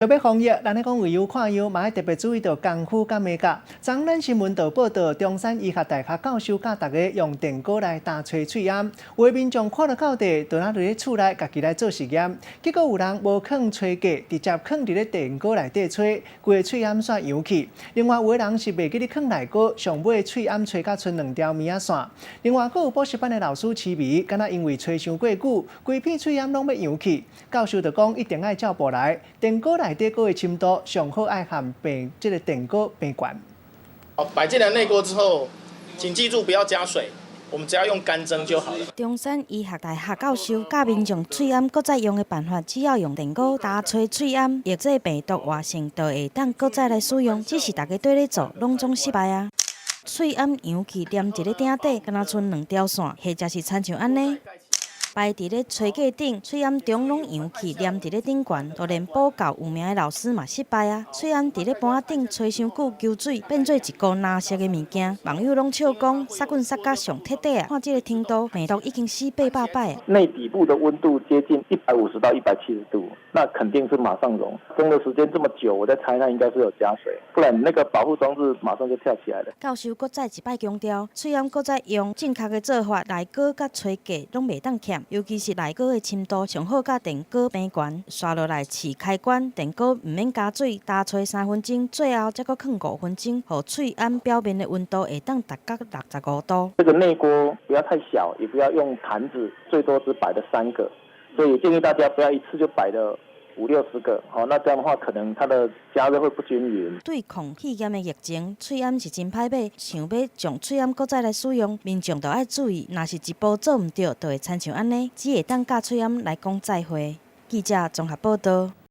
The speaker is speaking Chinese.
特别防疫，咱咧讲为优看优，嘛要特别注意到功夫甲美甲。昨咱新闻就报道，中山医学大学教授教大家用电锅来打吹喙烟，有民众看到到地，就拿伫咧厝内家己来做实验，结果有人无放吹架，直接放伫咧电锅内底吹，规个喙烟煞扬起。另外有人是袂记咧放内锅，上尾喙烟吹甲剩2条棉仔线。另外，阁有补习班的老师痴迷，敢若因为吹伤过久，规片喙烟拢要扬起。教授就讲，一定爱照步来，电锅内底锅的深度上好爱含这个电锅平悬。摆进来内锅之后，请记住不要加水，我们只要用干蒸就好了。中山医学大学教授教民众喙烟搁再用的办法，只要用电锅打吹喙烟，抑制病毒活性，就会当搁再来使用。只是大家对咧做，拢总失败啊！喙烟扬起，粘伫咧顶底，敢若剩2条线，或者是亲像安尼。摆伫咧吹架顶，喙烟中拢扬起，粘伫咧顶悬，就连补教有名的老师嘛失败啊！喙烟伫咧盘仔顶吹伤久，揪水变做一股蓝色的物件，网友拢笑讲杀菌杀甲上彻底啊！看这个程度，病毒已经死800摆啊！内底部的温度接近150到170度，那肯定是马上溶。蒸的时间这么久，我在猜那应该是有加水，不然那个保护装置马上就跳起来了。教授搁再一摆强调，喙烟搁再用正确的做法，内锅甲吹架拢袂当欠。尤其是内锅的深度上好，甲电锅平悬，刷落来试开关，电锅唔免加水，打吹3分钟，最后再搁放5分钟，互喙烟表面的温度会当达到65度。这个内锅不要太小，也不要用坛子，最多只摆的3个，所以建议大家不要一次就摆的50-60个，好，那这样的话可能它的加热会不均匀。对抗肺炎的疫情，喙烟是真歹买，想要将喙烟搁再来使用，民众就要注意，若是一步做唔对，就会亲像安尼，只会当甲喙烟来讲再会。记者综合报道。